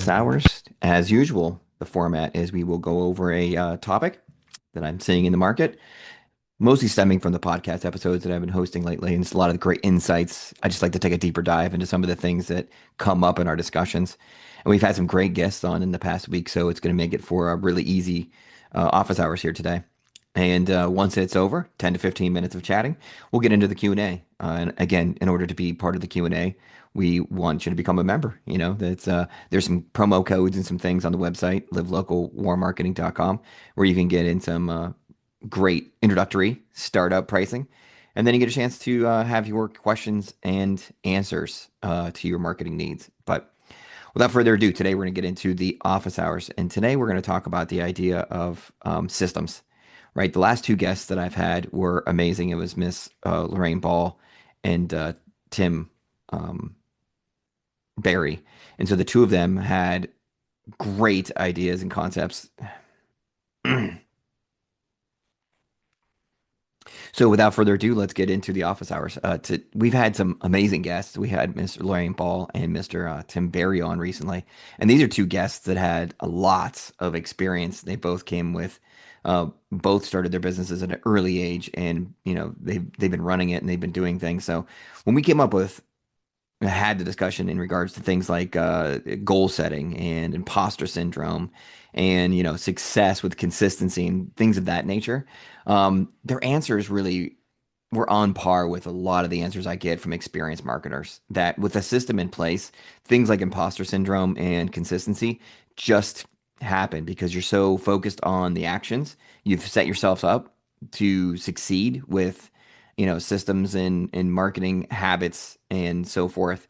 office hours. As usual, the format is we will go over a topic that I'm seeing in the market, mostly stemming from the podcast episodes that I've been hosting lately. And it's a lot of great insights. I just like to take a deeper dive into some of the things that come up in our discussions. And we've had some great guests on in the past week, so it's going to make it for a really easy office hours here today. And once it's over, 10 to 15 minutes of chatting, we'll get into the Q&A. And again, in order to be part of the Q&A, we want you to become a member. There's some promo codes and some things on the website, livelocalwarmarketing.com, where you can get in some great introductory startup pricing. And then you get a chance to have your questions and answers to your marketing needs. But without further ado, today we're going to get into the office hours. And today we're going to talk about the idea of systems, right? The last two guests that I've had were amazing. It was Miss Lorraine Ball and Tim um, Barry. And so the two of them had great ideas and concepts. So without further ado, let's get into the office hours. We've had some amazing guests. We had Mr. Lorraine Ball and Mr. Tim Barry on recently, and these are two guests that had a lot of experience. They both came with, both started their businesses at an early age, and they've been running it and they've been doing things. So when we came up with had the discussion in regards to things like goal setting and imposter syndrome and success with consistency and things of that nature, their answers really were on par with a lot of the answers I get from experienced marketers. That with a system in place, things like imposter syndrome and consistency just happen because you're so focused on the actions. You've set yourself up to succeed with systems and marketing habits and so forth.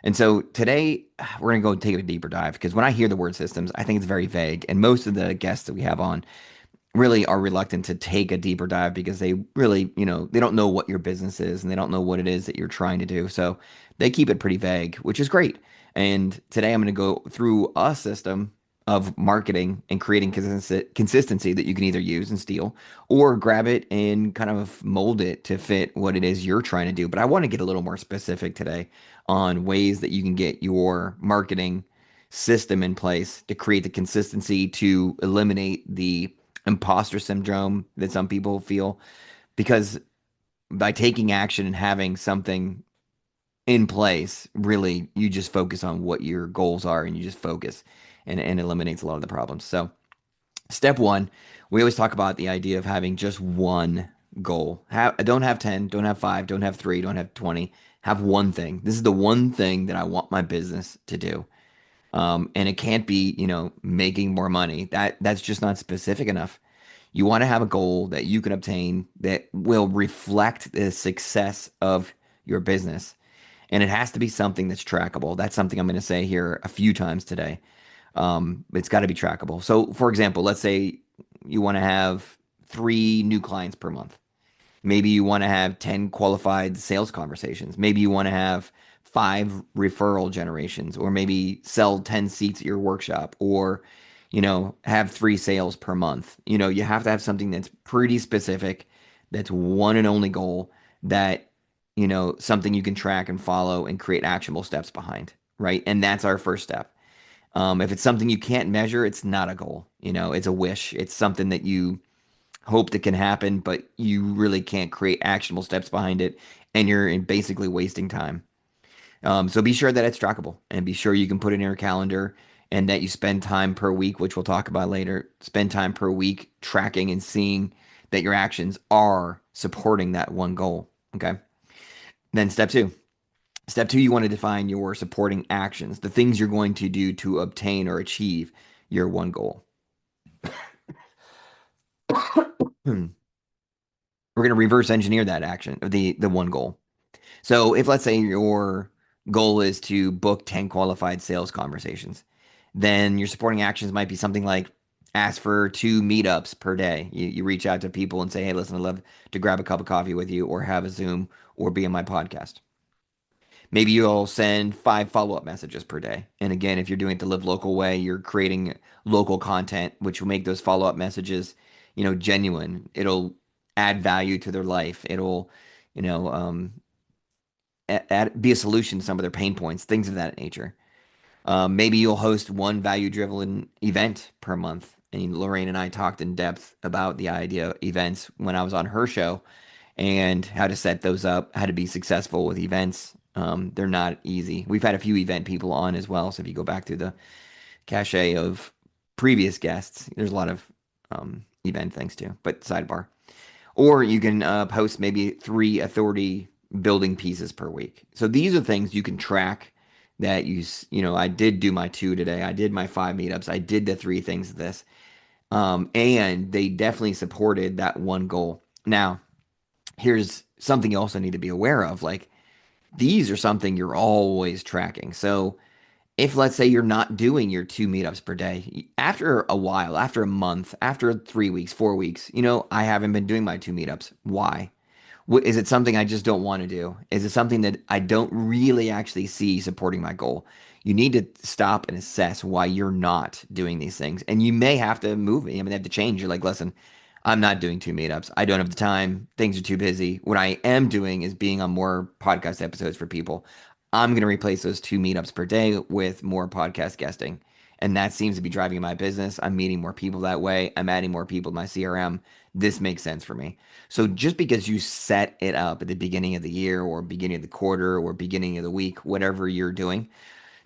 And so today we're going to go take a deeper dive because when I hear the word systems, I think it's very vague. And most of the guests that we have on really are reluctant to take a deeper dive because they really, they don't know what your business is and they don't know what it is that you're trying to do. So they keep it pretty vague, which is great. And today I'm going to go through a system of marketing and creating consistency that you can either use and steal or grab it and kind of mold it to fit what it is you're trying to do. But I want to get a little more specific today on ways that you can get your marketing system in place to create the consistency to eliminate the imposter syndrome that some people feel because by taking action and having something in place, really you just focus on what your goals are and you just focus and eliminates a lot of the problems. So step one, we always talk about the idea of having just one goal. Don't have 10, don't have 5, don't have 3, don't have 20. Have one thing. This is the one thing that I want my business to do. And it can't be, making more money. That's just not specific enough. You want to have a goal that you can obtain that will reflect the success of your business. And it has to be something that's trackable. That's something I'm going to say here a few times today. It's got to be trackable. So, for example, let's say you want to have 3 new clients per month. Maybe you want to have 10 qualified sales conversations. Maybe you want to have 5 referral generations, or maybe sell 10 seats at your workshop, or, have 3 sales per month. You have to have something that's pretty specific, that's one and only goal, that, something you can track and follow and create actionable steps behind, right? And that's our first step. If it's something you can't measure, it's not a goal. It's a wish. It's something that you hope that can happen, but you really can't create actionable steps behind it, and you're basically wasting time. So be sure that it's trackable, and be sure you can put it in your calendar, and that you spend time per week, which we'll talk about later. Spend time per week tracking and seeing that your actions are supporting that one goal. Okay. Then step two. Step two, you want to define your supporting actions, the things you're going to do to obtain or achieve your one goal. We're going to reverse engineer that action, the one goal. So if let's say your goal is to book 10 qualified sales conversations, then your supporting actions might be something like ask for 2 meetups per day. You reach out to people and say, hey, listen, I'd love to grab a cup of coffee with you, or have a Zoom, or be on my podcast. Maybe you'll send 5 follow-up messages per day. And again, if you're doing it the Live Local way, you're creating local content, which will make those follow-up messages, genuine. It'll add value to their life. It'll, you know, um, be a solution to some of their pain points, things of that nature. Maybe you'll host one value-driven event per month. And Lorraine and I talked in depth about the idea of events when I was on her show and how to set those up, how to be successful with events. They're not easy. We've had a few event people on as well. So if you go back to the cachet of previous guests, there's a lot of event things too. But sidebar. Or you can post maybe 3 authority building pieces per week. So these are things you can track that I did do my 2 today. I did my 5 meetups. I did the 3 things of this. And they definitely supported that one goal. Now, here's something you also need to be aware of. Like these are something you're always tracking. So if let's say you're not doing your 2 meetups per day, after a while, after a month, after 3 weeks, 4 weeks, I haven't been doing my 2 meetups. Why? Is it something I just don't want to do? Is it something that I don't really actually see supporting my goal? You need to stop and assess why you're not doing these things. And you may have to move it. I mean, they have to change. You're like, listen, I'm not doing 2 meetups. I don't have the time. Things are too busy. What I am doing is being on more podcast episodes for people. I'm going to replace those 2 meetups per day with more podcast guesting. And that seems to be driving my business. I'm meeting more people that way. I'm adding more people to my CRM. This makes sense for me. So just because you set it up at the beginning of the year or beginning of the quarter or beginning of the week, whatever you're doing,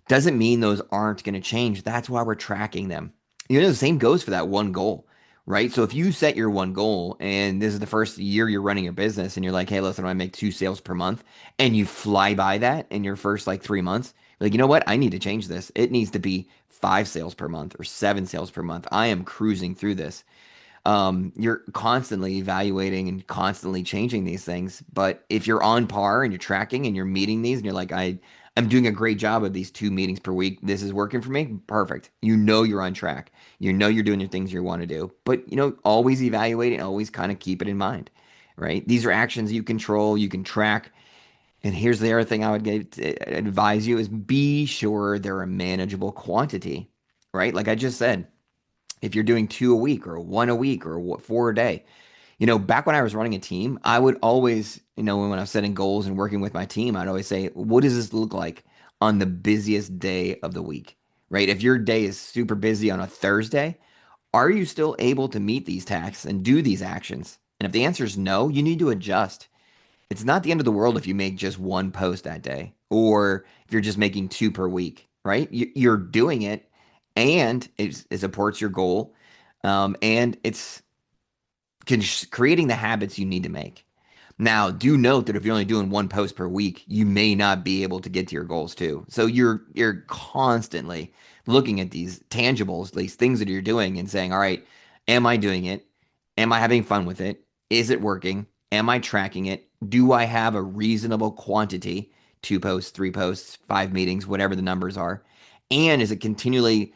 doesn't mean those aren't going to change. That's why we're tracking them. The same goes for that one goal, right? So if you set your one goal and this is the first year you're running your business and you're like, hey, listen, I make 2 sales per month and you fly by that in your first like 3 months, you're like, you know what? I need to change this. It needs to be 5 sales per month or 7 sales per month. I am cruising through this. You're constantly evaluating and constantly changing these things. But if you're on par and you're tracking and you're meeting these and you're like, I'm doing a great job of these 2 meetings per week. This is working for me. Perfect. You're on track. You're doing your things you want to do. But, always evaluate and always kind of keep it in mind, right? These are actions you control, you can track. And here's the other thing I would advise you is be sure they're a manageable quantity, right? Like I just said, if you're doing 2 a week or 1 a week or 4 a day. Back when I was running a team, I would always, when I was setting goals and working with my team, I'd always say, what does this look like on the busiest day of the week, right? If your day is super busy on a Thursday, are you still able to meet these tasks and do these actions? And if the answer is no, you need to adjust. It's not the end of the world if you make just one post that day or if you're just making 2 per week, right? You're doing it and it supports your goal. And it's creating the habits you need to make. Now, do note that if you're only doing one post per week, you may not be able to get to your goals too. So you're constantly looking at these tangibles, these things that you're doing and saying, all right, am I doing it? Am I having fun with it? Is it working? Am I tracking it? Do I have a reasonable quantity? 2 posts, 3 posts, 5 meetings, whatever the numbers are. And is it continually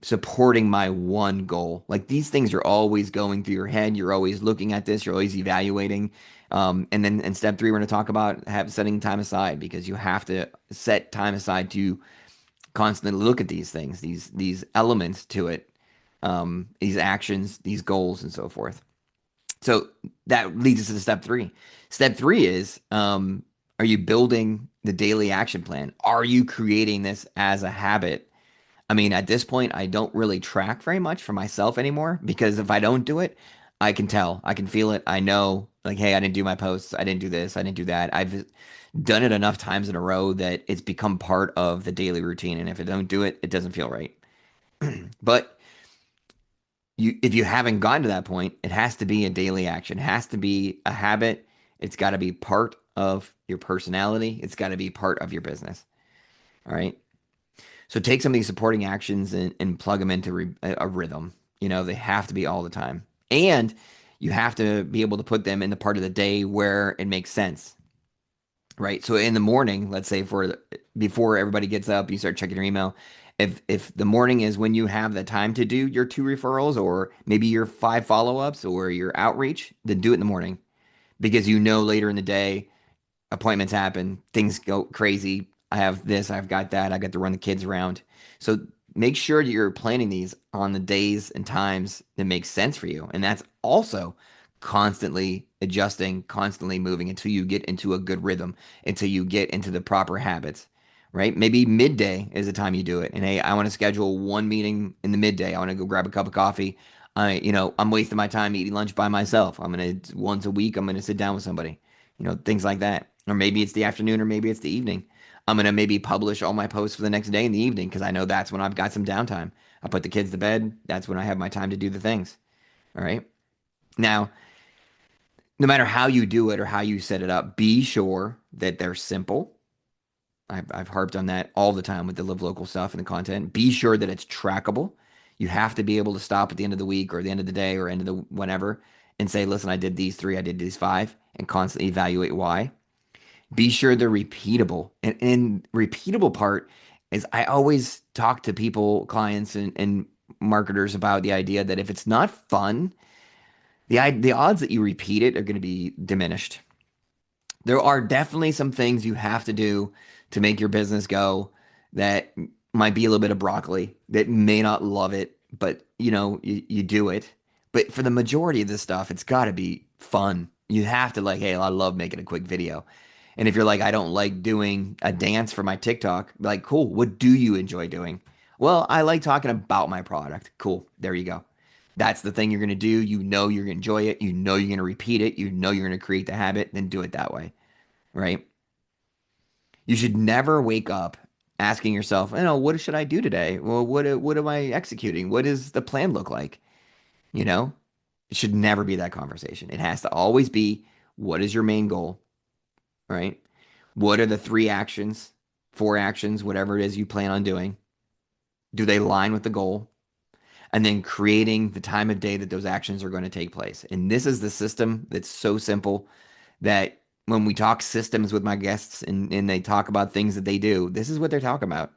supporting my one goal? Like these things are always going through your head. You're always looking at this. You're always evaluating. And then in step 3, we're going to talk about setting time aside because you have to set time aside to constantly look at these things, these elements to it, these actions, these goals, and so forth. So that leads us to step 3. Step 3 is, are you building the daily action plan? Are you creating this as a habit? I mean, at this point, I don't really track very much for myself anymore because if I don't do it, I can tell, I can feel it. I know, like, hey, I didn't do my posts. I didn't do this. I didn't do that. I've done it enough times in a row that it's become part of the daily routine. And if I don't do it, it doesn't feel right. But if you haven't gotten to that point, it has to be a daily action. It has to be a habit. It's got to be part of your personality. It's got to be part of your business. All right. So take some of these supporting actions and plug them into a rhythm. They have to be all the time. And you have to be able to put them in the part of the day where it makes sense, right? So in the morning, let's say before everybody gets up, you start checking your email. If the morning is when you have the time to do your 2 referrals or maybe your 5 follow-ups or your outreach, then do it in the morning because later in the day appointments happen, things go crazy. I have this, I've got that, I got to run the kids around. So make sure you're planning these on the days and times that make sense for you. And that's also constantly adjusting, constantly moving until you get into a good rhythm, until you get into the proper habits, right? Maybe midday is the time you do it. And hey, I want to schedule one meeting in the midday. I want to go grab a cup of coffee. I'm wasting my time eating lunch by myself. I'm gonna once a week. I'm gonna sit down with somebody. Things like that. Or maybe it's the afternoon, or maybe it's the evening. I'm gonna maybe publish all my posts for the next day in the evening because I know that's when I've got some downtime. I put the kids to bed. That's when I have my time to do the things. All right. Now, no matter how you do it or how you set it up, be sure that they're simple. I've harped on that all the time with the live local stuff and the content. Be sure that it's trackable. You have to be able to stop at the end of the week or the end of the day or end of the whenever and say, listen, I did these three, I did these five, and constantly evaluate why. Be sure they're repeatable. And repeatable part is I always talk to people, clients, and marketers about the idea that if it's not fun, the odds that you repeat it are going to be diminished. There are definitely some things you have to do to make your business go that might be a little bit of broccoli that may not love it, but you do it. But for the majority of this stuff, it's got to be fun. You have to like, hey, I love making a quick video. And if you're like, I don't like doing a dance for my TikTok, like, cool, what do you enjoy doing? Well, I like talking about my product. Cool, there you go. That's the thing you're going to do. You're going to enjoy it. You're going to repeat it. You're going to create the habit. Then do it that way, right? You should never wake up asking yourself, what should I do today? Well, what am I executing? What does the plan look like? You know, it should never be that conversation. It has to always be, what is your main goal, right? What are the three actions, four actions, whatever it is you plan on doing? Do they align with the goal? And then creating the time of day that those actions are going to take place. And this is the system that's so simple that when we talk systems with my guests and they talk about things that they do, this is what they're talking about.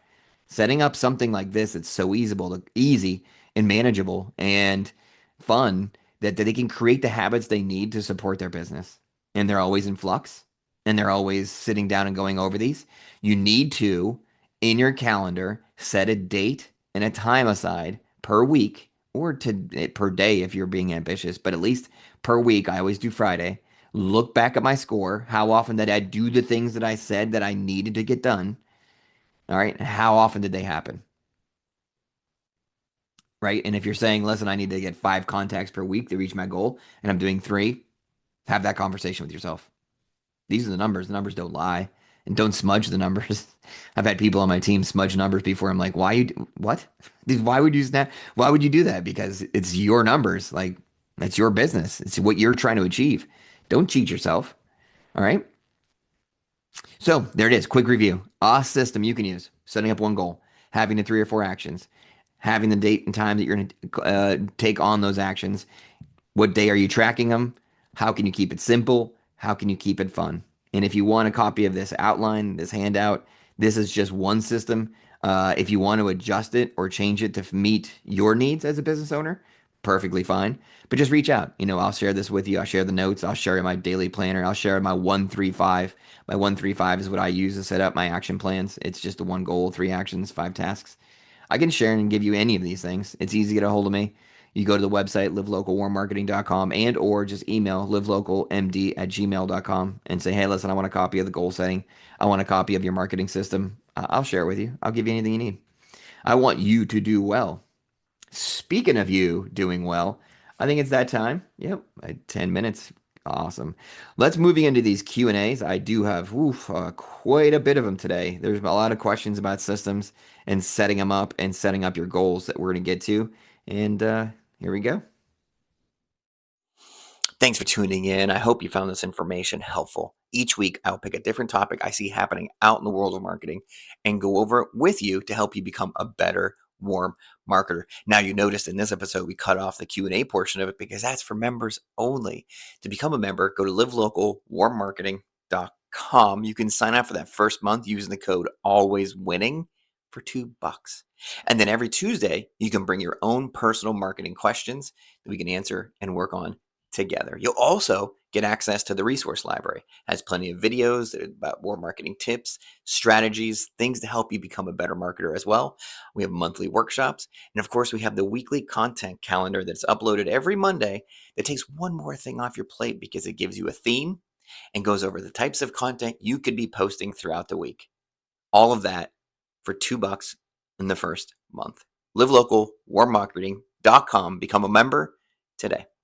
Setting up something like this that's so easy and manageable and fun that they can create the habits they need to support their business. And they're always in flux and they're always sitting down and going over these. You need to, in your calendar, set a date and a time aside per week or per day if you're being ambitious, but at least per week. I always do Friday. Look back at my score. How often did I do the things that I said that I needed to get done? All right. How often did they happen? Right. And if you're saying, listen, I need to get 5 contacts per week to reach my goal, and I'm doing 3, have that conversation with yourself. These are the numbers. The numbers don't lie, and don't smudge the numbers. I've had people on my team smudge numbers before. I'm like, what? Why would you snap? Why would you do that? Because it's your numbers. Like, that's your business. It's what you're trying to achieve. Don't cheat yourself. All right. So there it is. Quick review. A system you can use. Setting up one goal. Having the 3 or 4 actions. Having the date and time that you're going to take on those actions. What day are you tracking them? How can you keep it simple? How can you keep it fun? And if you want a copy of this outline, this handout, this is just one system. If you want to adjust it or change it to meet your needs as a business owner, perfectly fine. But just reach out. I'll share this with you. I'll share the notes. I'll share my daily planner. I'll share my 135. My 135 is what I use to set up my action plans. It's just a one goal, 3 actions, 5 tasks. I can share and give you any of these things. It's easy to get a hold of me. You go to the website, livelocalwarmmarketing.com, and or just email livelocalmd@gmail.com and say, hey, listen, I want a copy of the goal setting. I want a copy of your marketing system. I'll share it with you. I'll give you anything you need. I want you to do well. Speaking of you doing well, I think it's that time. Yep, 10 minutes. Awesome. Let's moving into these Q&As. I do have quite a bit of them today. There's a lot of questions about systems and setting them up and setting up your goals that we're going to get to. And here we go. Thanks for tuning in. I hope you found this information helpful. Each week, I'll pick a different topic I see happening out in the world of marketing and go over it with you to help you become a better warm marketer. Now, you noticed in this episode, we cut off the Q&A portion of it because that's for members only. To become a member, go to livelocalwarmmarketing.com. You can sign up for that first month using the code ALWAYSWINNING for $2. And then every Tuesday, you can bring your own personal marketing questions that we can answer and work on together. You'll also get access to the resource library. It has plenty of videos about more marketing tips, strategies, things to help you become a better marketer as well. We have monthly workshops. And of course, we have the weekly content calendar that's uploaded every Monday that takes one more thing off your plate because it gives you a theme and goes over the types of content you could be posting throughout the week. all of that for $2 in the first month. Live local, warmmarketing.com. Become a member today.